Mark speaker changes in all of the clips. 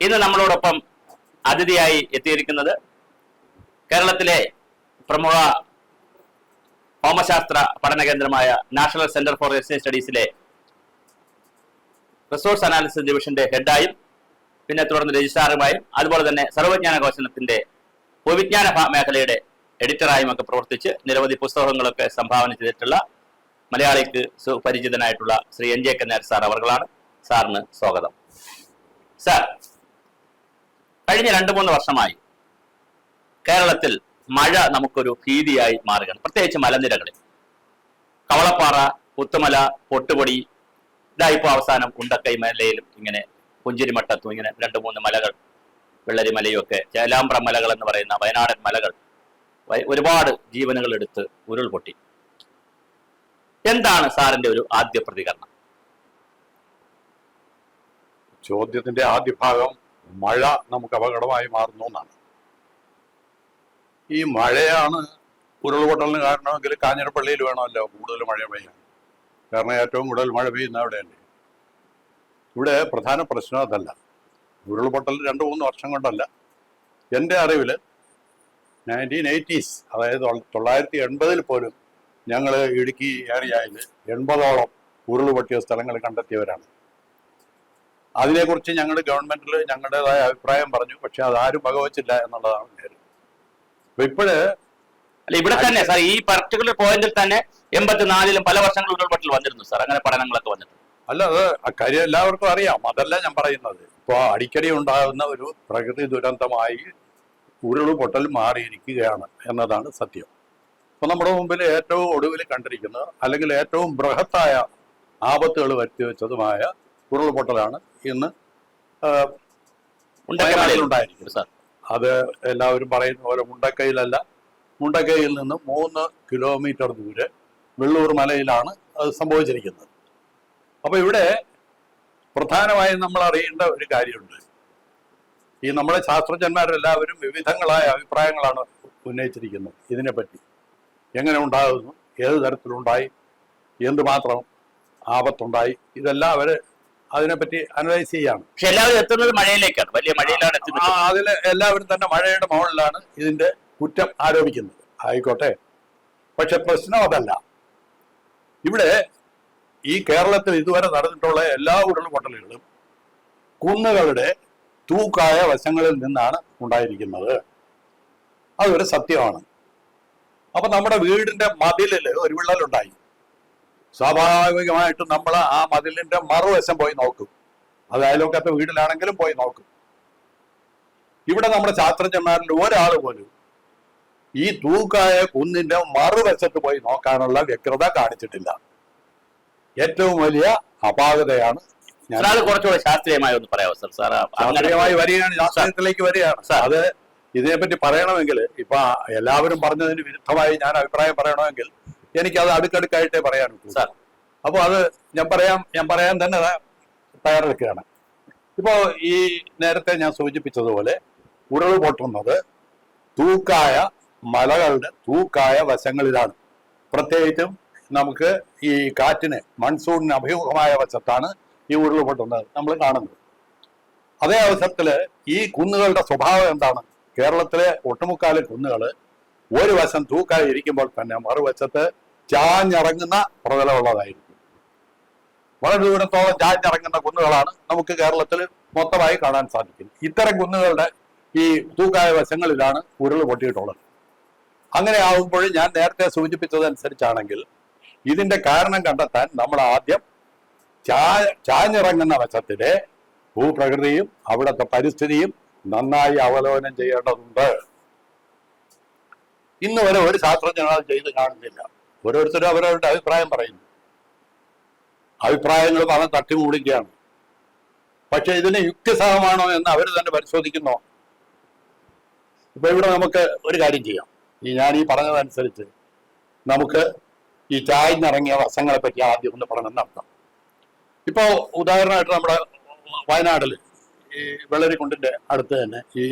Speaker 1: ഇന്ന് നമ്മളോടൊപ്പം അതിഥിയായി എത്തിയിരിക്കുന്നത് കേരളത്തിലെ പ്രമുഖ ഭൗമശാസ്ത്ര പഠന കേന്ദ്രമായ നാഷണൽ സെന്റർ ഫോർ ഏഷ്യൻ സ്റ്റഡീസിലെ റിസോഴ്സ് അനാലിസിസ് ഡിവിഷന്റെ ഹെഡായും പിന്നെ തുടർന്ന് രജിസ്ട്രാറുമായും അതുപോലെ തന്നെ സർവ്വജ്ഞാന കോശത്തിന്റെ പൊതുവിജ്ഞാന മേഖലയുടെ എഡിറ്ററായും ഒക്കെ പ്രവർത്തിച്ച് നിരവധി പുസ്തകങ്ങളൊക്കെ സംഭാവന ചെയ്തിട്ടുള്ള മലയാളിക്ക് സുപരിചിതനായിട്ടുള്ള ശ്രീ എൻ ജെ കന്നാർ സാർ അവർകളാണ്. സാറിന് സ്വാഗതം. സാർ, കഴിഞ്ഞ 2-3 വർഷമായി കേരളത്തിൽ മഴ നമുക്കൊരു ഭീതിയായി മാറുകയാണ്, പ്രത്യേകിച്ച് മലനിരകളിൽ. കവളപ്പാറ, പുത്തുമല, പൊട്ടുപൊടി, ഇതായിപ്പോ അവസാനം ഉണ്ടക്കൈ മലയിലും ഇങ്ങനെ പുഞ്ചിരിമട്ടത്തും ഇങ്ങനെ 2-3 മലകൾ, വെള്ളരിമലയും ഒക്കെ, ചേലാമ്പ്ര മലകൾ എന്ന് പറയുന്ന വയനാടൻ മലകൾ ഒരുപാട് ജീവനുകൾ എടുത്ത് ഉരുൾപൊട്ടി. എന്താണ് സാറിന്റെ ഒരു ആദ്യ പ്രതികരണം?
Speaker 2: ചോദ്യത്തിന്റെ ആദ്യ ഭാഗം മഴ നമുക്ക് അപകടമായി മാറുന്നു എന്നാണ്. ഈ മഴയാണ് ഉരുൾപൊട്ടലിന് കാരണമെങ്കിൽ കാഞ്ഞിരപ്പള്ളിയിൽ വേണമല്ലോ കൂടുതൽ മഴ പെയ്യാൻ. കാരണം ഏറ്റവും കൂടുതൽ മഴ പെയ്യുന്ന അവിടെയല്ലേ. ഇവിടെ പ്രധാന പ്രശ്നം അതല്ല. ഉരുൾപൊട്ടൽ 2-3 വർഷം കൊണ്ടല്ല. എൻ്റെ അറിവിൽ 1980s, അതായത് 1980 പോലും ഞങ്ങൾ ഇടുക്കി ഏരിയയിൽ 80ഓളം ഉരുൾപൊട്ടിയ സ്ഥലങ്ങൾ കണ്ടെത്തിയവരാണ്. അതിനെക്കുറിച്ച് ഞങ്ങൾ ഗവൺമെന്റിൽ ഞങ്ങളുടേതായ അഭിപ്രായം പറഞ്ഞു. പക്ഷെ അതാരും വകവച്ചില്ല എന്നുള്ളതാണ് കാര്യം. അപ്പൊ
Speaker 1: ഇവിടെ തന്നെ സാർ, ഈ പർട്ടിക്കുലർ പോയിന്റിൽ തന്നെ 84-ലും പല വർഷങ്ങൾ ഉരുൾപൊട്ടൽ വന്നിരുന്നു സാർ. അങ്ങനെ പഠനങ്ങളൊക്കെ വന്നിട്ടുണ്ട്.
Speaker 2: അല്ല, അത് അക്കാര്യം എല്ലാവർക്കും അറിയാം. അതല്ല ഞാൻ പറയുന്നത്. ഇപ്പോൾ അടിക്കടി ഉണ്ടാകുന്ന ഒരു പ്രകൃതി ദുരന്തമായി ഉരുൾപൊട്ടൽ മാറിയിരിക്കുകയാണ് എന്നതാണ് സത്യം. അപ്പൊ നമ്മുടെ മുമ്പിൽ ഏറ്റവും ഒടുവിൽ കണ്ടിരിക്കുന്നത്, അല്ലെങ്കിൽ ഏറ്റവും ബൃഹത്തായ ആപത്തുകൾ വരുത്തിവെച്ചതുമായ ഉരുൾപൊട്ടലാണ് ഇന്ന് ഉണ്ടായിരിക്കുന്നത് സാർ. അത് എല്ലാവരും പറയുന്ന പോലെ മുണ്ടക്കൈയിലല്ല, മുണ്ടക്കൈയിൽ നിന്ന് 3 കിലോമീറ്റർ ദൂരെ വെള്ളൂർ മലയിലാണ് അത് സംഭവിച്ചിരിക്കുന്നത്. അപ്പൊ ഇവിടെ പ്രധാനമായും നമ്മൾ അറിയേണ്ട ഒരു കാര്യമുണ്ട്. ഈ നമ്മളെ ശാസ്ത്രജ്ഞന്മാരെല്ലാവരും വിവിധങ്ങളായ അഭിപ്രായങ്ങളാണ് ഉന്നയിച്ചിരിക്കുന്നത് ഇതിനെപ്പറ്റി. എങ്ങനെ ഉണ്ടാകുന്നു, ഏത് തരത്തിലുണ്ടായി, എന്തുമാത്രം ആപത്തുണ്ടായി, ഇതെല്ലാം അവര് അതിനെപ്പറ്റി അനലൈസ് ചെയ്യാണ്.
Speaker 1: പക്ഷെ എല്ലാവരും എത്തുന്നത് മഴയിലേക്കാണ്, വലിയ മഴയിലാണ് എത്തുന്നത്.
Speaker 2: അതിൽ എല്ലാവരും തന്നെ മഴയുടെ മുകളിലാണ് ഇതിന്റെ കുറ്റം ആരോപിക്കുന്നത്. ആയിക്കോട്ടെ, പക്ഷെ പ്രശ്നം അതല്ല. ഇവിടെ ഈ കേരളത്തിൽ ഇതുവരെ നടന്നിട്ടുള്ള എല്ലാ ഉരുൾപൊട്ടലുകളും കുന്നുകളുടെ തൂക്കായ വശങ്ങളിൽ നിന്നാണ് ഉണ്ടായിരിക്കുന്നത്. അതൊരു സത്യമാണ്. അപ്പൊ നമ്മുടെ വീടിന്റെ മതിലിൽ ഒരു വിള്ളലുണ്ടായി. സ്വാഭാവികമായിട്ടും നമ്മൾ ആ മതിലിന്റെ മറുവശം പോയി നോക്കും. അത് അയൽവക്കത്തെ വീട്ടിലാണെങ്കിലും പോയി നോക്കും. ഇവിടെ നമ്മുടെ ശാസ്ത്രജ്ഞന്മാരിൽ ഒരാൾ പോലും ഈ തൂക്കായ കുന്നിന്റെ മറുവശത്ത് പോയി നോക്കാനുള്ള വ്യഗ്രത കാണിച്ചിട്ടില്ല. ഏറ്റവും വലിയ അപാകതയാണ്.
Speaker 1: കുറച്ചുകൂടെ ശാസ്ത്രീയമായി ഒന്ന് പറയാമോ സാർ?
Speaker 2: ശാസ്ത്രീയമായി വരികയാണ്, ശാസ്ത്രത്തിലേക്ക് വരികയാണ്. അത് ഇതിനെപ്പറ്റി പറയണമെങ്കിൽ ഇപ്പൊ എല്ലാവരും പറഞ്ഞതിന് വിരുദ്ധമായി ഞാൻ അഭിപ്രായം പറയണമെങ്കിൽ എനിക്കത് അടുക്കടുക്കായിട്ടേ പറയാനുള്ളൂ സാർ. അപ്പോൾ അത് ഞാൻ പറയാൻ തന്നെ തയ്യാറെടുക്കുകയാണ്. ഇപ്പോ ഈ നേരത്തെ ഞാൻ സൂചിപ്പിച്ചതുപോലെ ഉരുൾ പൊട്ടുന്നത് തൂക്കായ മലകളുടെ തൂക്കായ വശങ്ങളിലാണ്. പ്രത്യേകിച്ചും നമുക്ക് ഈ കാറ്റിന്, മൺസൂണിന് അഭിമുഖമായ വശത്താണ് ഈ ഉരുൾ പൊട്ടുന്നത് നമ്മൾ കാണുന്നത്. അതേ അവസരത്തില് ഈ കുന്നുകളുടെ സ്വഭാവം എന്താണ്? കേരളത്തിലെ ഒട്ടുമുക്കാലും കുന്നുകൾ ഒരു വശം തൂക്കായി ഇരിക്കുമ്പോൾ തന്നെ മറുവശത്ത് ചാഞ്ഞിറങ്ങുന്ന പ്രതലമുള്ളതായിരിക്കും. വളരെ ദൂരത്തോളം ചാഞ്ഞിറങ്ങുന്ന കുന്നുകളാണ് നമുക്ക് കേരളത്തിൽ മൊത്തമായി കാണാൻ സാധിക്കും. ഇത്തരം കുന്നുകളുടെ ഈ തൂക്കായ വശങ്ങളിലാണ് ഉരുൾ പൊട്ടിയിട്ടുള്ളത്. അങ്ങനെ ആകുമ്പോൾ ഞാൻ നേരത്തെ സൂചിപ്പിച്ചതനുസരിച്ചാണെങ്കിൽ ഇതിന്റെ കാരണം കണ്ടെത്താൻ നമ്മൾ ആദ്യം ചാഞ്ഞിറങ്ങുന്ന വശത്തിലെ ഭൂപ്രകൃതിയും അവിടുത്തെ പരിസ്ഥിതിയും നന്നായി അവലോകനം ചെയ്യേണ്ടതുണ്ട്. ഇന്ന് വരെ ഒരു ശാസ്ത്രജ്ഞനും ചെയ്ത് കാണുന്നില്ല. ഓരോരുത്തരും അവരവരുടെ അഭിപ്രായം പറയുന്നു. അഭിപ്രായങ്ങൾ പറഞ്ഞ് തട്ടിമൂടിക്കുകയാണ്. പക്ഷെ ഇതിന് യുക്തിസഹമാണോ എന്ന് അവർ തന്നെ പരിശോധിക്കുന്നോ? ഇപ്പൊ ഇവിടെ നമുക്ക് ഒരു കാര്യം ചെയ്യാം. ഞാൻ ഈ പറഞ്ഞതനുസരിച്ച് നമുക്ക് ഈ ചായ്ന്നിറങ്ങിയ വശങ്ങളെ പറ്റി ആദ്യം ഒന്ന് പഠനം നടത്താം. ഇപ്പോ ഉദാഹരണമായിട്ട് നമ്മുടെ വയനാട്ടില് ഈ വെള്ളരിക്കുണ്ടിന്റെ അടുത്ത് തന്നെ ഈ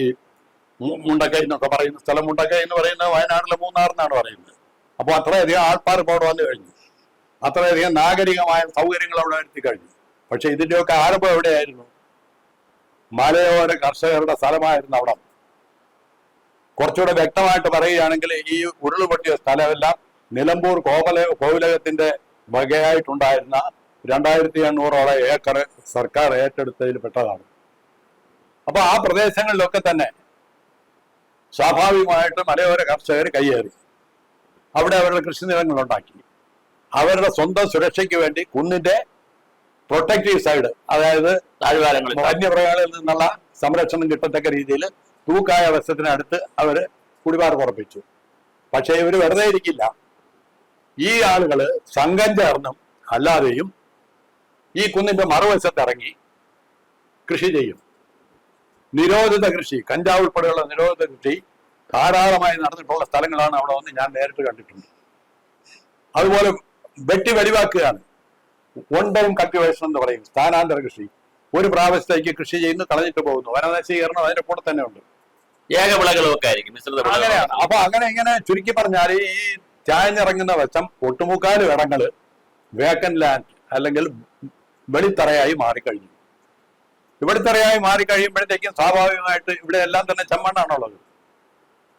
Speaker 2: മുണ്ടക്കൈ എന്നൊക്കെ പറയുന്ന സ്ഥലം, മുണ്ടക്കൈ എന്ന് പറയുന്നത് വയനാട്ടിലെ മൂന്നാർ എന്നാണ് പറയുന്നത്. അപ്പോൾ അത്രയധികം ആൾക്കാർ ഇപ്പോൾ അവിടെ വന്നു കഴിഞ്ഞു. അത്രയധികം നാഗരികമായ സൗകര്യങ്ങൾ അവിടെ എത്തിക്കഴിഞ്ഞു. പക്ഷെ ഇതിന്റെയൊക്കെ ആരംഭം എവിടെയായിരുന്നു? മലയോര കർഷകരുടെ സ്ഥലമായിരുന്നു അവിടെ. കുറച്ചുകൂടെ വ്യക്തമായിട്ട് പറയുകയാണെങ്കിൽ ഈ ഉരുളുപൊട്ടിയ സ്ഥലമെല്ലാം നിലമ്പൂർ കോവിലകത്തിന്റെ വകയായിട്ടുണ്ടായിരുന്ന 2800 ഏക്കർ സർക്കാർ ഏറ്റെടുത്തതിൽ പെട്ടതാണ്. അപ്പൊ ആ പ്രദേശങ്ങളിലൊക്കെ തന്നെ സ്വാഭാവികമായിട്ട് മലയോര കർഷകർ കയ്യേറി അവിടെ അവരുടെ കൃഷിനിലങ്ങൾ ഉണ്ടാക്കി. അവരുടെ സ്വന്തം സുരക്ഷയ്ക്ക് വേണ്ടി കുന്നിന്റെ പ്രൊട്ടക്റ്റീവ് സൈഡ്, അതായത്
Speaker 1: താഴ്വാരങ്ങളിൽ
Speaker 2: വന്യമൃഗങ്ങളിൽ നിന്നുള്ള സംരക്ഷണം കിട്ടത്തക്ക രീതിയിൽ തൂക്കായ വശത്തിനടുത്ത് അവര് കുടിപാർ ഉറപ്പിച്ചു. പക്ഷേ ഇവര് വെറുതെ ഇരിക്കില്ല. ഈ ആളുകള് സംഘം ചേർന്നും അല്ലാതെയും ഈ കുന്നിന്റെ മറുവശത്ത് ഇറങ്ങി കൃഷി ചെയ്യും. നിരോധിത കൃഷി, കഞ്ചാവ് ഉൾപ്പെടെയുള്ള നിരോധിത കൃഷി ധാരാളമായി നടന്നിട്ടുള്ള സ്ഥലങ്ങളാണ് അവിടെ വന്ന് ഞാൻ നേരിട്ട് കണ്ടിട്ടുണ്ട്. അതുപോലെ വെട്ടി വെടിവാക്കുകയാണ്. വൺ ടൈം കൾട്ടിവേഷൻ എന്ന് പറയും, സ്ഥാനാന്തര കൃഷി. ഒരു പ്രാവശ്യത്തേക്ക് കൃഷി ചെയ്യുന്നു, കളഞ്ഞിട്ട് പോകുന്നു. വനനശീകരണം അതിന്റെ കൂടെ തന്നെ ഉണ്ട്.
Speaker 1: ഏകവിളകളും ഒക്കെ ആയിരിക്കും,
Speaker 2: അങ്ങനെയാണ്. അപ്പൊ അങ്ങനെ ഇങ്ങനെ ചുരുക്കി പറഞ്ഞാൽ ഈ ചായഞ്ഞിറങ്ങുന്ന വശം ഒട്ടുമുക്കാലും ഇടങ്ങള് വേക്കൻ ലാൻഡ് അല്ലെങ്കിൽ വെളിത്തറയായി മാറിക്കഴിഞ്ഞു. വെളിത്തറയായി മാറിക്കഴിയുമ്പോഴത്തേക്കും സ്വാഭാവികമായിട്ട് ഇവിടെ എല്ലാം തന്നെ ചെമ്മണ്ണാണുള്ളത്.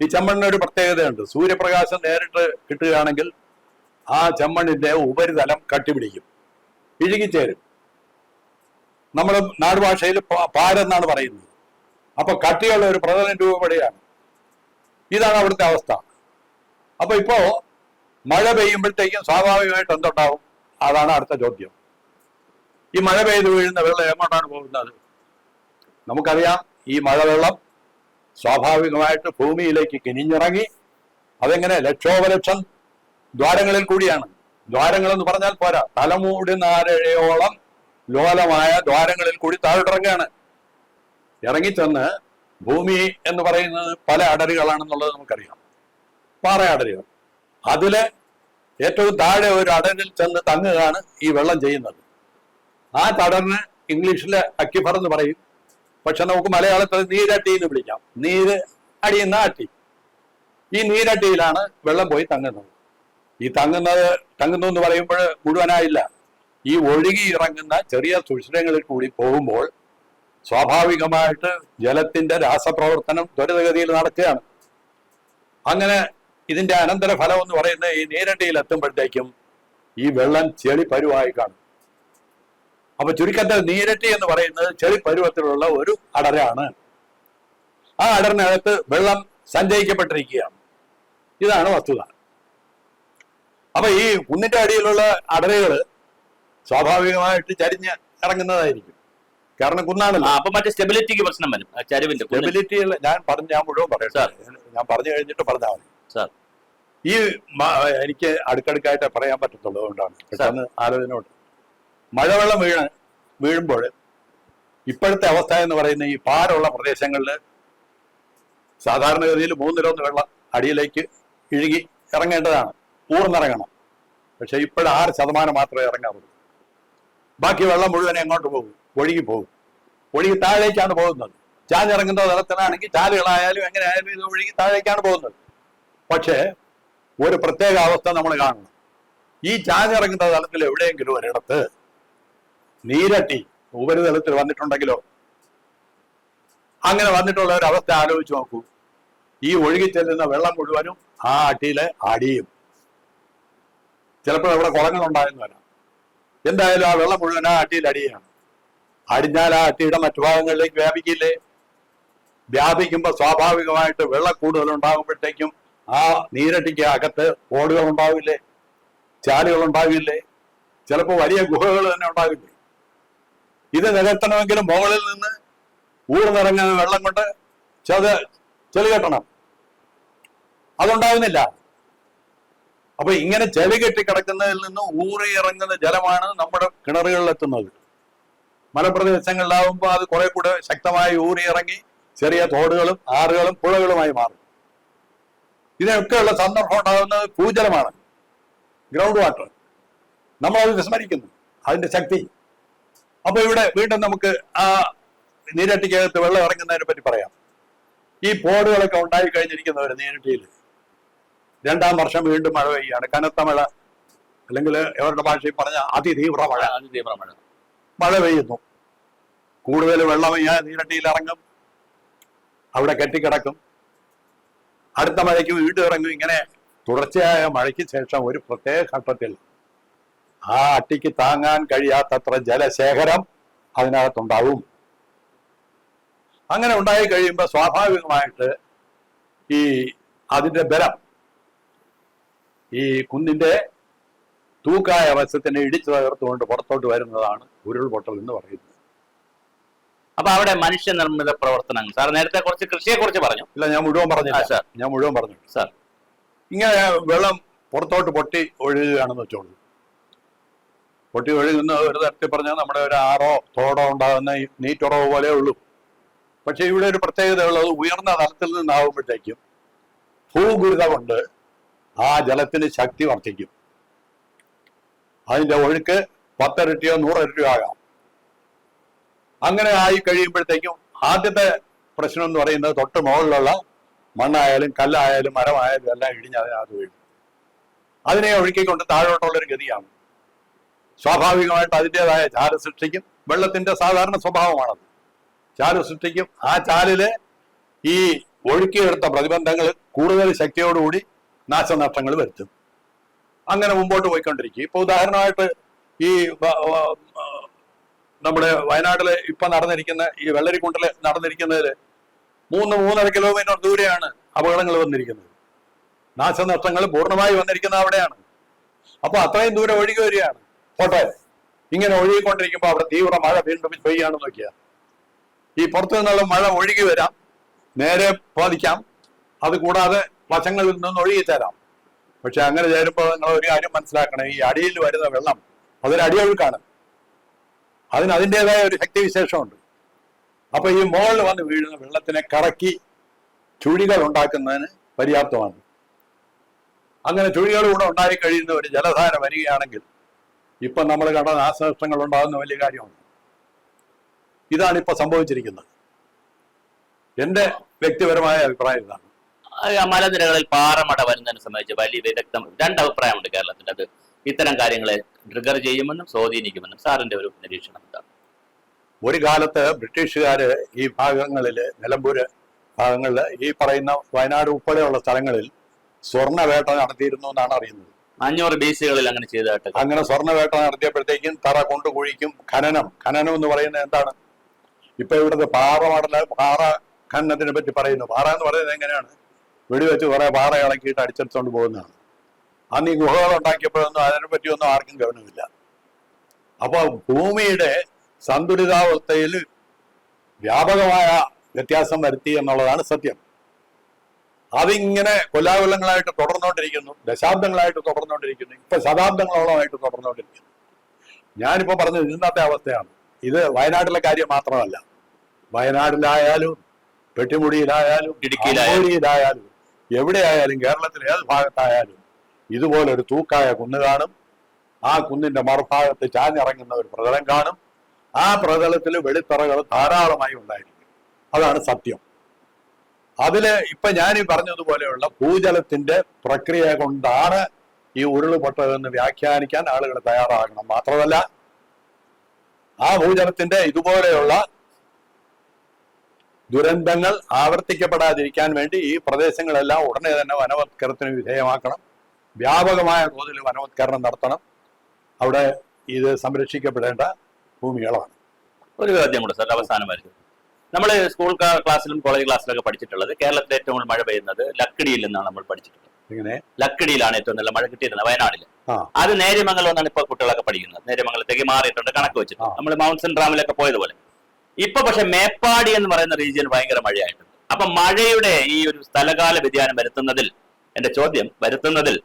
Speaker 2: ഈ ചെമ്മണ്ണിന് ഒരു പ്രത്യേകതയുണ്ട്. സൂര്യപ്രകാശം നേരിട്ട് കിട്ടുകയാണെങ്കിൽ ആ ചെമ്മണ്ണിന്റെ ഉപരിതലം കട്ടിപിടിക്കും, ഇഴുകിച്ചേരും. നമ്മൾ നാടുഭാഷയിൽ പാരെന്നാണ് പറയുന്നത്. അപ്പൊ കട്ടിയുള്ള ഒരു പ്രതലം രൂപപ്പെടുകയാണ്. ഇതാണ് അവിടുത്തെ അവസ്ഥ. അപ്പൊ ഇപ്പോ മഴ പെയ്യുമ്പോഴത്തേക്കും സ്വാഭാവികമായിട്ട് എന്തുണ്ടാവും? അതാണ് അടുത്ത ചോദ്യം. ഈ മഴ പെയ്ത് വീഴുന്ന വെള്ളം എങ്ങോട്ടാണ് പോകുന്നത്? നമുക്കറിയാം, ഈ മഴവെള്ളം സ്വാഭാവികമായിട്ട് ഭൂമിയിലേക്ക് കിനിഞ്ഞിറങ്ങി അതെങ്ങനെ ലക്ഷോപലക്ഷം ദ്വാരങ്ങളിൽ കൂടിയാണ്. ദ്വാരങ്ങൾ എന്ന് പറഞ്ഞാൽ പോരാ, തലമൂടി നാരഴയോളം ലോലമായ ദ്വാരങ്ങളിൽ കൂടി താഴോട്ടിറങ്ങുകയാണ്. ഇറങ്ങിച്ചെന്ന് ഭൂമി എന്ന് പറയുന്നത് പല അടരുകളാണെന്നുള്ളത് നമുക്കറിയാം, പാറ അടരുകൾ. അതില് ഏറ്റവും താഴെ ഒരു അടരിൽ ചെന്ന് തങ്ങുകയാണ് ഈ വെള്ളം ചെയ്യുന്നത്. ആ തടറിന് ഇംഗ്ലീഷിലെ അക്കിഫർ എന്ന് പറയും, പക്ഷെ നമുക്ക് മലയാളത്തിൽ നീരട്ടി എന്ന് വിളിക്കാം. നീര് അടിയുന്ന അട്ടി. ഈ നീരട്ടിയിലാണ് വെള്ളം പോയി തങ്ങുന്നത്. ഈ തങ്ങുന്നു എന്ന് പറയുമ്പോൾ മുഴുവനായില്ല. ഈ ഒഴുകി ഇറങ്ങുന്ന ചെറിയ സുഷിരങ്ങളിൽ കൂടി പോകുമ്പോൾ സ്വാഭാവികമായിട്ട് ജലത്തിന്റെ രാസപ്രവർത്തനം ത്വരിതഗതിയിൽ നടക്കുകയാണ്. അങ്ങനെ ഇതിന്റെ അനന്തര ഫലം എന്ന് പറയുന്നത് ഈ നീരട്ടിയിൽ എത്തുമ്പോഴത്തേക്കും ഈ വെള്ളം ചെളി പരുവായി കാണും. അപ്പൊ ചുരുക്കത്തിൽ നീരട്ടി എന്ന് പറയുന്നത് ചെളി പരുവത്തിലുള്ള ഒരു അടരാണ്. ആ അടറിനകത്ത് വെള്ളം സഞ്ചയിക്കപ്പെട്ടിരിക്കുകയാണ്. ഇതാണ് വസ്തുത. അപ്പൊ ഈ കുന്നിന്റെ അടിയിലുള്ള അടരുകള് സ്വാഭാവികമായിട്ട് ചരിഞ്ഞ് ഇറങ്ങുന്നതായിരിക്കും. കാരണം കുന്നാണല്ലോ.
Speaker 1: അപ്പൊ മറ്റേ സ്റ്റെബിലിറ്റിക്ക് പ്രശ്നം വരും.
Speaker 2: സ്റ്റെബിലിറ്റി ഞാൻ മുഴുവൻ പറയട്ടെ. ഞാൻ പറഞ്ഞു കഴിഞ്ഞിട്ട് പറഞ്ഞാൽ മതി
Speaker 1: സാർ.
Speaker 2: ഈ എനിക്ക് അടുക്കടുക്കായിട്ട് പറയാൻ പറ്റത്തുള്ളൂ, അതുകൊണ്ടാണ് പെട്ടെന്ന് ആലോചനയോട്. മഴവെള്ളം വീഴുമ്പോൾ ഇപ്പോഴത്തെ അവസ്ഥ എന്ന് പറയുന്ന ഈ പാലുള്ള പ്രദേശങ്ങളിൽ സാധാരണഗതിയിൽ 3-1 വെള്ളം അടിയിലേക്ക് ഇഴുകി ഇറങ്ങേണ്ടതാണ്, ഊർന്നിറങ്ങണം. പക്ഷെ ഇപ്പോൾ 6% മാത്രമേ ഇറങ്ങാറുള്ളൂ. ബാക്കി വെള്ളം മുഴുവൻ എങ്ങോട്ട് പോകും? ഒഴുകി പോകും. ഒഴുകി താഴേക്കാണ് പോകുന്നത്. ചാഞ്ഞിറങ്ങുന്ന തലത്തിലാണെങ്കിൽ ചാലുകളായാലും എങ്ങനെയായാലും ഇത് ഒഴുകി താഴേക്കാണ് പോകുന്നത്. പക്ഷേ ഒരു പ്രത്യേക അവസ്ഥ നമ്മൾ കാണണം. ഈ ചാഞ്ഞിറങ്ങുന്ന തലത്തിൽ എവിടെയെങ്കിലും ഒരിടത്ത് നീരട്ടി ഉപരിതലത്തിൽ വന്നിട്ടുണ്ടെങ്കിലോ, അങ്ങനെ വന്നിട്ടുള്ള ഒരു അവസ്ഥ ആലോചിച്ച് നോക്കൂ. ഈ ഒഴുകിച്ചെല്ലുന്ന വെള്ളം മുഴുവനും ആ അട്ടിയിലെ അടിയും. ചിലപ്പോൾ അവിടെ കുളങ്ങൾ ഉണ്ടായെന്ന് വരാം. എന്തായാലും ആ വെള്ളം മുഴുവൻ ആ അട്ടിയിൽ അടിയാണ്. അടിഞ്ഞാൽ ആ അട്ടിയുടെ മറ്റു ഭാഗങ്ങളിലേക്ക് വ്യാപിക്കില്ലേ? വ്യാപിക്കുമ്പോൾ സ്വാഭാവികമായിട്ട് വെള്ളം കൂടുതൽ ഉണ്ടാകുമ്പോഴത്തേക്കും ആ നീരട്ടിക്ക് അകത്ത് ഓടുകൾ ഉണ്ടാവില്ലേ, ചാലുകൾ ഉണ്ടാവില്ലേ, ചിലപ്പോൾ വലിയ ഗുഹകൾ തന്നെ ഉണ്ടാവില്ലേ? ഇത് നികത്തണമെങ്കിലും മുകളിൽ നിന്ന് ഊർന്നിറങ്ങുന്ന വെള്ളം കൊണ്ട് ചെളി കെട്ടണം. അതുണ്ടാകുന്നില്ല. അപ്പൊ ഇങ്ങനെ ചെളി കെട്ടിക്കിടക്കുന്നതിൽ നിന്ന് ഊറിയിറങ്ങുന്ന ജലമാണ് നമ്മുടെ കിണറുകളിൽ എത്തുന്നത്. മലപ്രദേശങ്ങളിലാവുമ്പോൾ അത് കുറെ കൂടെ ശക്തമായി ഊറിയിറങ്ങി ചെറിയ തോടുകളും ആറുകളും പുഴകളുമായി മാറും. ഇതിനൊക്കെയുള്ള സന്ദർഭം ഉണ്ടാകുന്നത് ഭൂജലമാണ്, ഗ്രൗണ്ട് വാട്ടർ. നമ്മളത് വിസ്മരിക്കുന്നു അതിന്റെ ശക്തി. അപ്പൊ ഇവിടെ വീണ്ടും നമുക്ക് ആ നീരട്ടിക്കകത്ത് വെള്ളം ഇറങ്ങുന്നതിനെ പറ്റി പറയാം. ഈ പോടുകളൊക്കെ ഉണ്ടായി കഴിഞ്ഞിരിക്കുന്ന ഒരു നീരട്ടിയിൽ 2ാം വർഷം വീണ്ടും മഴ പെയ്യാണ്. കനത്ത മഴ, അല്ലെങ്കിൽ അവരുടെ ഭാഷയിൽ പറഞ്ഞ അതിതീവ്ര മഴ പെയ്യുന്നു. കൂടുതൽ വെള്ളം ഈ നീരട്ടിയിൽ ഇറങ്ങും, അവിടെ കെട്ടിക്കിടക്കും. അടുത്ത മഴയ്ക്ക് വീണ്ടും ഇറങ്ങും. ഇങ്ങനെ തുടർച്ചയായ മഴയ്ക്ക് ശേഷം ഒരു പ്രത്യേക ഘട്ടത്തിൽ ആ അട്ടിക്ക് താങ്ങാൻ കഴിയാത്തത്ര ജലശേഖരം അതിനകത്തുണ്ടാവും. അങ്ങനെ ഉണ്ടായി കഴിയുമ്പോൾ സ്വാഭാവികമായിട്ട് ഈ അതിന്റെ ബലം ഈ കുന്നിന്റെ തൂക്കായ വശത്തിനെ ഇടിച്ചു തകർത്തുകൊണ്ട് പുറത്തോട്ട് വരുന്നതാണ് ഉരുൾപൊട്ടൽ എന്ന് പറയുന്നത്.
Speaker 1: അപ്പൊ അവിടെ മനുഷ്യനിർമ്മിത പ്രവർത്തനങ്ങൾ, സാർ നേരത്തെ കുറച്ച് കൃഷിയെ കുറിച്ച് പറഞ്ഞു.
Speaker 2: ഇല്ല, ഞാൻ മുഴുവൻ പറഞ്ഞു
Speaker 1: സാർ.
Speaker 2: ഇങ്ങനെ വെള്ളം പുറത്തോട്ട് പൊട്ടി ഒഴുകുകയാണെന്ന് വെച്ചോളൂ. പൊട്ടി ഒഴുകുന്ന ഒരു തരത്തിൽ പറഞ്ഞാൽ നമ്മുടെ ഒരു ആറോ തോടോ ഉണ്ടാകുന്ന നീറ്റുറവ് പോലെ ഉള്ളൂ. പക്ഷെ ഇവിടെ ഒരു പ്രത്യേകത ഉള്ളത്, ഉയർന്ന തലത്തിൽ നിന്നാകുമ്പോഴത്തേക്കും ഭൂഗുരുത കൊണ്ട് ആ ജലത്തിന് ശക്തി വർദ്ധിക്കും. അതിന്റെ ഒഴുക്ക് 10 ഇരട്ടിയോ 100 ഇരട്ടിയോ ആകാം. അങ്ങനെ ആയി കഴിയുമ്പോഴത്തേക്കും ആദ്യത്തെ പ്രശ്നം എന്ന് പറയുന്നത് തൊട്ട് മുകളിലുള്ള മണ്ണായാലും കല്ലായാലും മരമായാലും എല്ലാം ഇടിഞ്ഞ് അതിനകത്ത് വീഴും. അതിനെ ഒഴുക്കിക്കൊണ്ട് താഴോട്ടുള്ളൊരു ഗതിയാണ്. സ്വാഭാവികമായിട്ട് അതിൻ്റെതായ ചാല് സൃഷ്ടിക്കും. വെള്ളത്തിന്റെ സാധാരണ സ്വഭാവമാണത്. ചാല് സൃഷ്ടിക്കും. ആ ചാലില് ഈ ഒഴുക്കിയെടുത്ത പ്രതിബന്ധങ്ങൾ കൂടുതൽ ശക്തിയോടുകൂടി നാശനഷ്ടങ്ങൾ വരുത്തും. അങ്ങനെ മുമ്പോട്ട് പോയിക്കൊണ്ടിരിക്കും. ഇപ്പൊ ഉദാഹരണമായിട്ട് ഈ നമ്മുടെ വയനാട്ടില് ഇപ്പൊ നടന്നിരിക്കുന്ന ഈ വെള്ളരിക്കുണ്ടില് നടന്നിരിക്കുന്നതിൽ 3-3.5 കിലോമീറ്റർ ദൂരെയാണ് അപകടങ്ങൾ വന്നിരിക്കുന്നത്. നാശനഷ്ടങ്ങൾ പൂർണ്ണമായി വന്നിരിക്കുന്നത് അവിടെയാണ്. അപ്പൊ അത്രയും ദൂരം ഒഴുകി വരികയാണ്. പോട്ടെ, ഇങ്ങനെ ഒഴുകിക്കൊണ്ടിരിക്കുമ്പോൾ അവിടെ തീവ്ര മഴ വീണ്ടും പെയ്യാണെന്ന് നോക്കിയാൽ ഈ പുറത്തു നിന്നുള്ള മഴ ഒഴുകി വരാം, നേരെ പതിക്കാം, അത് കൂടാതെ വശങ്ങളിൽ നിന്ന് ഒഴുകി തരാം. പക്ഷെ അങ്ങനെ ചേരുമ്പോൾ നിങ്ങൾ ഒരു കാര്യം മനസ്സിലാക്കണം, ഈ അടിയിൽ വരുന്ന വെള്ളം അതൊരു അടിയൊഴുക്കാണ്. അതിൻ്റെതായ ഒരു ശക്തിവിശേഷമുണ്ട്. അപ്പൊ ഈ മുകളിൽ വന്ന് വീഴുന്ന വെള്ളത്തിനെ കറക്കി ചുഴികൾ ഉണ്ടാക്കുന്നതിന് പര്യാപ്തമാണ്. അങ്ങനെ ചുഴികൾ കൂടെ ഉണ്ടായി കഴിയുന്ന ഒരു ജലധാര വരികയാണെങ്കിൽ ഇപ്പൊ നമ്മൾ കണ്ട നാശനഷ്ടങ്ങൾ ഉണ്ടാകുന്ന വലിയ കാര്യമാണ്. ഇതാണ് ഇപ്പൊ സംഭവിച്ചിരിക്കുന്നത്. എന്റെ വ്യക്തിപരമായ അഭിപ്രായം ഇതാണ്.
Speaker 1: മലനിരകളിൽ പാറമട വരുന്നതിനെ സംബന്ധിച്ച് വലിയ വിദഗ്ധം 2 അഭിപ്രായമുണ്ട് കേരളത്തിൽ. അത് ഇത്തരം കാര്യങ്ങളെ ട്രിഗർ ചെയ്യുമെന്നും സ്വാധീനിക്കുമെന്നും സാറിന്റെ ഒരു നിരീക്ഷണം എന്താണ്?
Speaker 2: ഒരു കാലത്ത് ബ്രിട്ടീഷുകാര് ഈ ഭാഗങ്ങളില്, നിലമ്പൂര് ഭാഗങ്ങളില്, ഈ പറയുന്ന വയനാട് ഉൾപ്പെടെയുള്ള സ്ഥലങ്ങളിൽ സ്വർണ്ണവേട്ട നടത്തിയിരുന്നു എന്നാണ് അറിയുന്നത്.
Speaker 1: 500 BC-കളിൽ അങ്ങനെ ചെയ്തതായിട്ട്.
Speaker 2: അങ്ങനെ സ്വർണ്ണവേട്ട നടത്തിയപ്പോഴത്തേക്കും തറ കൊണ്ട് കുഴിക്കും. ഖനനം എന്ന് പറയുന്നത് എന്താണ്? ഇപ്പൊ ഇവിടുത്തെ പാറ ഖനനത്തിനെ പറ്റി പറയുന്നു. പാറ എന്ന് പറയുന്നത് എങ്ങനെയാണ്? വെടിവെച്ച് കുറെ പാറ ഇളക്കിയിട്ട് അടിച്ചെടുത്തോണ്ട് പോകുന്നതാണ്. അന്ന് ഈ ഗുഹകൾ ഉണ്ടാക്കിയപ്പോഴൊന്നും അതിനെ പറ്റിയൊന്നും ആർക്കും ഗവനമില്ല. അപ്പൊ ഭൂമിയുടെ സന്തുലിതാവസ്ഥയിൽ വ്യാപകമായ വ്യത്യാസം വരുത്തി എന്നുള്ളതാണ് സത്യം. അതിങ്ങനെ കൊല്ലാകൊല്ലങ്ങളായിട്ട് തുടർന്നുകൊണ്ടിരിക്കുന്നു, ദശാബ്ദങ്ങളായിട്ട് തുടർന്നുകൊണ്ടിരിക്കുന്നു, ഇപ്പൊ ശതാബ്ദങ്ങളോളമായിട്ട് തുടർന്നുകൊണ്ടിരിക്കുന്നു. ഞാനിപ്പോ പറഞ്ഞത് ഇന്നത്തെ അവസ്ഥയാണ്. ഇത് വയനാട്ടിലെ കാര്യം മാത്രമല്ല, വയനാട്ടിലായാലും പെട്ടിമുടിയിലായാലും ഇടുക്കിയിലായാലും എവിടെയായാലും കേരളത്തിൽ ഏത് ഭാഗത്തായാലും ഇതുപോലൊരു തൂക്കായ കുന്ന് കാണും. ആ കുന്നിന്റെ മറുഭാഗത്ത് ചാഞ്ഞിറങ്ങുന്ന ഒരു പ്രതലം കാണും. ആ പ്രതലത്തിൽ വെളിത്തറകൾ ധാരാളമായി ഉണ്ടായിരിക്കും. അതാണ് സത്യം. അതില് ഇപ്പൊ ഞാൻ പറഞ്ഞതുപോലെയുള്ള ഭൂജലത്തിന്റെ പ്രക്രിയ കൊണ്ടാണ് ഈ ഉരുൾപൊട്ടതെന്ന് വ്യാഖ്യാനിക്കാൻ ആളുകൾ തയ്യാറാകണം. മാത്രമല്ല, ആ ഭൂജലത്തിന്റെ ഇതുപോലെയുള്ള ദുരന്തങ്ങൾ ആവർത്തിക്കപ്പെടാതിരിക്കാൻ വേണ്ടി ഈ പ്രദേശങ്ങളെല്ലാം ഉടനെ തന്നെ വനവത്കരണത്തിന് വിധേയമാക്കണം. വ്യാപകമായ തോതിൽ വനവത്കരണം നടത്തണം. അവിടെ ഇത് സംരക്ഷിക്കപ്പെടേണ്ട ഭൂമികളാണ്.
Speaker 1: ഒരു ചോദ്യം കൂടെ സാർ, അവസാനമായിരുന്നു. നമ്മൾ സ്കൂൾ ക്ലാസ്സിലും കോളേജ് ക്ലാസ്സിലൊക്കെ പഠിച്ചിട്ടുള്ളത് കേരളത്തിൽ ഏറ്റവും കൂടുതൽ മഴ പെയ്യുന്നത് ലക്കിടിയിൽ നിന്നാണ് നമ്മൾ പഠിച്ചിട്ടുള്ളത്. ലക്കിടിയിലാണ് ഏറ്റവും നല്ല മഴ കിട്ടിയിരുന്നത്, വയനാട്ടിൽ. അത് നേര്യമംഗലം എന്നാണ് ഇപ്പൊ കുട്ടികളൊക്കെ പഠിക്കുന്നത്. നേര്യമംഗലത്തേക്ക് മാറിയിട്ടുണ്ട് കണക്ക് വെച്ചിട്ട്. നമ്മൾ മൗണ്ട് സെന്റ് റാമിലൊക്കെ പോയതുപോലെ. ഇപ്പൊ പക്ഷെ മേപ്പാടി എന്ന് പറയുന്ന റീജിയൻ ഭയങ്കര മഴയായിട്ടുണ്ട്. അപ്പൊ മഴയുടെ ഈ ഒരു സ്ഥലകാല വ്യതിയാനം വരുത്തുന്നതിൽ, എന്റെ ചോദ്യം, വരുത്തുന്നതിൽ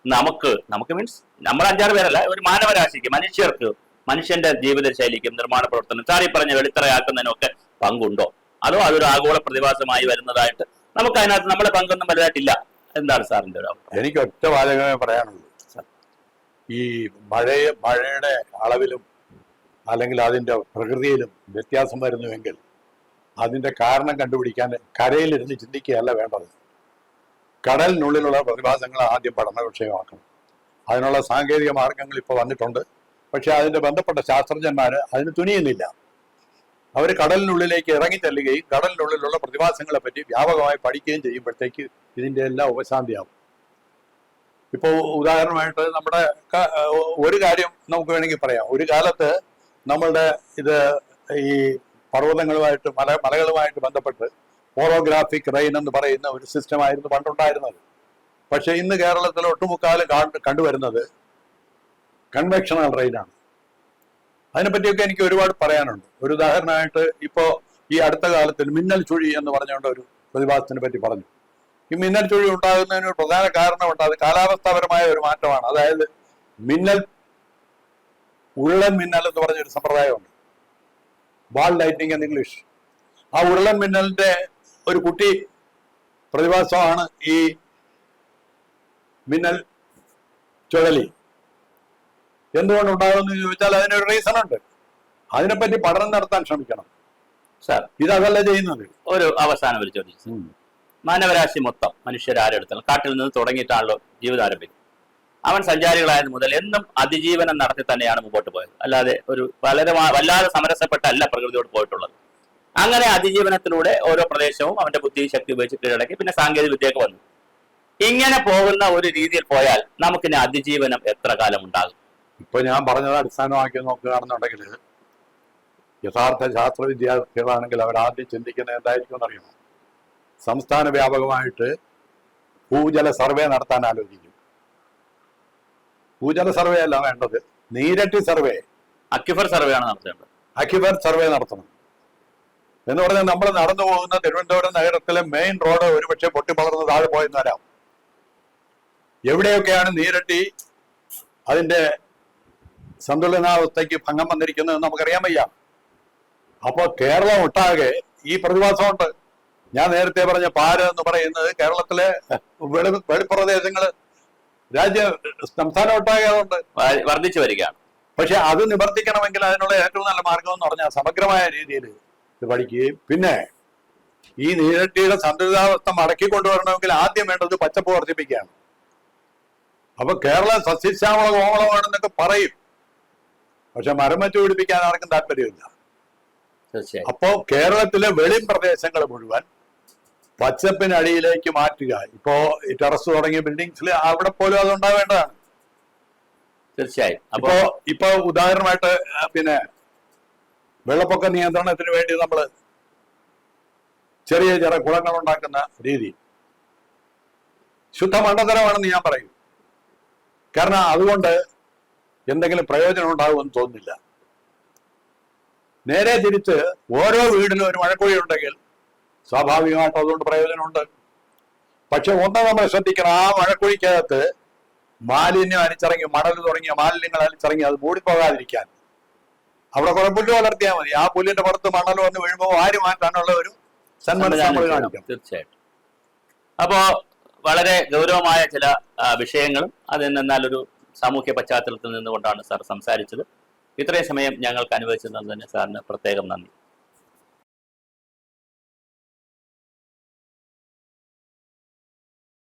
Speaker 1: നമുക്ക് മീൻസ് നമ്മൾ 5-6 പേരല്ല, ഒരു മാനവരാശിക്ക്, മനുഷ്യർക്ക്, മനുഷ്യന്റെ ജീവിത ശൈലിക്കും നിർമ്മാണ പ്രവർത്തനം സാറി പറഞ്ഞ വെളിത്തറയാക്കുന്നതിനും ഒക്കെ പങ്കുണ്ടോ? അതോ അതൊരു ആഗോള പ്രതിഭാസമായി വരുന്നതായിട്ട് നമുക്ക് അതിനകത്ത് നമ്മളെ പങ്കൊന്നും വലുതായിട്ടില്ല? എന്താണ് സാറിന്റെ ഒരു അഭിപ്രായം?
Speaker 2: എനിക്ക് ഒറ്റ വാചകമേ പറയാനുള്ളൂ. ഈ മഴയുടെ അളവിലും അല്ലെങ്കിൽ അതിന്റെ പ്രകൃതിയിലും വ്യത്യാസം വരുന്നുവെങ്കിൽ അതിന്റെ കാരണം കണ്ടുപിടിക്കാൻ കരയിലിരുന്ന് ചിന്തിക്കുകയല്ല വേണ്ടത്. കടലിനുള്ളിലുള്ള പ്രതിഭാസങ്ങൾ ആദ്യം പഠന വിഷയമാക്കണം. അതിനുള്ള സാങ്കേതിക മാർഗങ്ങൾ ഇപ്പോൾ വന്നിട്ടുണ്ട്. പക്ഷെ അതിന്റെ ബന്ധപ്പെട്ട ശാസ്ത്രജ്ഞന്മാർ അതിന് തുനിയുന്നില്ല. അവർ കടലിനുള്ളിലേക്ക് ഇറങ്ങി ചെല്ലുകയും കടലിനുള്ളിലുള്ള പ്രതിഭാസങ്ങളെ പറ്റി വ്യാപകമായി പഠിക്കുകയും ചെയ്യുമ്പോഴത്തേക്ക് ഇതിന്റെ എല്ലാം ഉപശാന്തിയാവും. ഇപ്പോൾ ഉദാഹരണമായിട്ട് നമ്മുടെ ഒരു കാര്യം നമുക്ക് വേണമെങ്കിൽ പറയാം. ഒരു കാലത്ത് നമ്മളുടെ ഇത് ഈ പർവ്വതങ്ങളുമായിട്ട് മലകളുമായിട്ട് ബന്ധപ്പെട്ട് ഓറോഗ്രാഫിക് റെയിൻ എന്ന് പറയുന്ന ഒരു സിസ്റ്റമായിരുന്നു പണ്ടുണ്ടായിരുന്നത്. പക്ഷെ ഇന്ന് കേരളത്തിൽ ഒട്ടുമുക്കാലും കണ്ടുവരുന്നത് കൺവെക്ഷണൽ റെയിനാണ്. അതിനെപ്പറ്റിയൊക്കെ എനിക്ക് ഒരുപാട് പറയാനുണ്ട്. ഒരു ഉദാഹരണമായിട്ട് ഇപ്പോൾ ഈ അടുത്ത കാലത്തിൽ മിന്നൽ ചുഴി എന്ന് പറഞ്ഞുകൊണ്ട് ഒരു പ്രതിഭാസത്തിനെ പറ്റി പറഞ്ഞു. ഈ മിന്നൽ ചുഴി ഉണ്ടാകുന്നതിന് ഒരു പ്രധാന കാരണമുണ്ട്. അത് കാലാവസ്ഥാപരമായ ഒരു മാറ്റമാണ്. അതായത് ഉരുളൻ മിന്നൽ എന്ന് പറഞ്ഞൊരു സമ്പ്രദായമുണ്ട്, ബാൾ ലൈറ്റിംഗ് എന്ന് ഇംഗ്ലീഷ്. ആ ഉരുളൻ മിന്നലിന്റെ ഒരു കുട്ടി പ്രതിഭാസമാണ് ഈ മിന്നൽ ചുഴലി. എന്തുകൊണ്ടുണ്ടാകുമെന്ന് ചോദിച്ചാൽ അതിനൊരു റീസൺ ഉണ്ട്. അതിനെപ്പറ്റി പഠനം നടത്താൻ ശ്രമിക്കണം
Speaker 1: സാർ.
Speaker 2: ഇതല്ല ചെയ്യുന്നത്.
Speaker 1: ഒരു അവസാനം ഒരു ചോദ്യം. മാനവരാശി മൊത്തം മനുഷ്യരാരെടുത്താൽ കാട്ടിൽ നിന്ന് തുടങ്ങിയിട്ടാണല്ലോ ജീവിതം ആരംഭിക്കുന്നത്. അവൻ സഞ്ചാരികളായത് മുതൽ എന്നും അതിജീവനം നടത്തി തന്നെയാണ് മുമ്പോട്ട് പോയത്. അല്ലാതെ ഒരു വല്ലാതെ സമരസപ്പെട്ടല്ല പ്രകൃതിയോട് പോയിട്ടുള്ളത്. അങ്ങനെ അതിജീവനത്തിലൂടെ ഓരോ പ്രദേശവും അവന്റെ ബുദ്ധിശക്തി ഉപയോഗിച്ച് കീഴടക്കി. പിന്നെ സാങ്കേതിക വിദ്യയൊക്കെ വന്നു. ഇങ്ങനെ പോകുന്ന ഒരു രീതിയിൽ പോയാൽ നമുക്കിനി അതിജീവനം എത്ര കാലം ഉണ്ടാകും?
Speaker 2: ഇപ്പൊ ഞാൻ പറഞ്ഞത് അടിസ്ഥാനമാക്കി നോക്കുകയാണെന്നുണ്ടെങ്കിൽ യഥാർത്ഥ ശാസ്ത്ര വിദ്യാർത്ഥികളാണെങ്കിൽ അവർ ആദ്യം ചിന്തിക്കുന്നത് എന്തായിരിക്കും എന്നറിയുമോ? സംസ്ഥാന വ്യാപകമായിട്ട് ഭൂജല സർവേ നടത്താൻ ആലോചിക്കും. ഭൂജല സർവേ അല്ല വേണ്ടത്, നീരട്ടി സർവേ,
Speaker 1: അക്വിഫർ സർവേ ആണ് നടത്തേണ്ടത്.
Speaker 2: അക്വിഫർ സർവേ നടത്തണം എന്ന് പറഞ്ഞാൽ നമ്മൾ നടന്നു പോകുന്ന തിരുവനന്തപുരം നഗരത്തിലെ മെയിൻ റോഡ് ഒരുപക്ഷെ പൊട്ടിപ്പളർന്ന് താഴെ പോയെന്ന് വരാം. എവിടെയൊക്കെയാണ് നീരട്ടി അതിന്റെ സന്തുലനാവസ്ഥയ്ക്ക് ഭംഗം വന്നിരിക്കുന്നത് നമുക്കറിയാൻ വയ്യ. അപ്പൊ കേരളം ഒട്ടാകെ ഈ പ്രതിഭാസമുണ്ട്. ഞാൻ നേരത്തെ പറഞ്ഞ പാര് എന്ന് പറയുന്നത് കേരളത്തിലെ വെളിപ്രദേശങ്ങള് സംസ്ഥാനം ഒട്ടാകെ അതുണ്ട്,
Speaker 1: വർദ്ധിച്ചു വരികയാണ്.
Speaker 2: പക്ഷെ അത് നിവർത്തിക്കണമെങ്കിൽ അതിനുള്ള ഏറ്റവും നല്ല മാർഗം എന്ന് പറഞ്ഞാൽ സമഗ്രമായ രീതിയിൽ ഇത് പഠിക്കുകയും പിന്നെ ഈ നീരട്ടിയുടെ സന്തുലിതാവസ്ഥ മടക്കി കൊണ്ടുവരണമെങ്കിൽ ആദ്യം വേണ്ടത് പച്ചപ്പ് വർദ്ധിപ്പിക്കുകയാണ്. അപ്പൊ കേരളം സസ്യശ്യാമള കോമളമാണെന്നൊക്കെ പറയും, പക്ഷെ മരം വെച്ച് പിടിപ്പിക്കാൻ ആർക്കും താല്പര്യമില്ല. അപ്പോ കേരളത്തിലെ വെളി പ്രദേശങ്ങൾ മുഴുവൻ പച്ചപ്പിനടിയിലേക്ക് മാറ്റുക. ഇപ്പോ ഈ ടെറസ് തുടങ്ങിയ ബിൽഡിങ്സിൽ അവിടെ പോലും അത് ഉണ്ടാവേണ്ടതാണ്.
Speaker 1: തീർച്ചയായും.
Speaker 2: ഇപ്പൊ ഉദാഹരണമായിട്ട് പിന്നെ വെള്ളപ്പൊക്ക നിയന്ത്രണത്തിന് വേണ്ടി നമ്മൾ ചെറിയ ചെറിയ കുളങ്ങൾ ഉണ്ടാക്കുന്ന രീതി ശുദ്ധ മണ്ടത്തരമാണെന്ന് ഞാൻ പറയും. കാരണം അതുകൊണ്ട് എന്തെങ്കിലും പ്രയോജനം ഉണ്ടാകുമെന്ന് തോന്നുന്നില്ല. നേരെ തിരിച്ച് ഓരോ വീടിനും ഒരു മഴക്കുഴി ഉണ്ടെങ്കിൽ സ്വാഭാവികമായിട്ട് അതുകൊണ്ട് പ്രയോജനമുണ്ട്. പക്ഷെ ഒന്ന് നമ്മൾ ശ്രദ്ധിക്കണം, ആ മഴക്കുഴിക്കകത്ത് മാലിന്യം അരിച്ചിറങ്ങി, മണൽ തുടങ്ങിയ മാലിന്യങ്ങൾ അരിച്ചിറങ്ങി അത് മൂടിപ്പോകാതിരിക്കാൻ അവിടെ കുറെ പുല്ല് വളർത്തിയാൽ മതി. ആ പുല്ലിന്റെ പുറത്ത് മണൽ വന്ന് വീഴുമ്പോൾ വാരി മാറ്റാനുള്ള ഒരു സന്മനസ് നമ്മൾ കാണിക്കണം.
Speaker 1: തീർച്ചയായിട്ടും. അപ്പോ വളരെ ഗൗരവമായ ചില വിഷയങ്ങളും അതിൽ നിന്നാലൊരു സാമൂഹ്യ പശ്ചാത്തലത്തിൽ നിന്നുകൊണ്ടാണ് സാർ സംസാരിച്ചത്. ഇത്രയും സമയം ഞങ്ങൾക്ക് അനുവദിച്ചതിന് സാറിന് പ്രത്യേകം നന്ദി.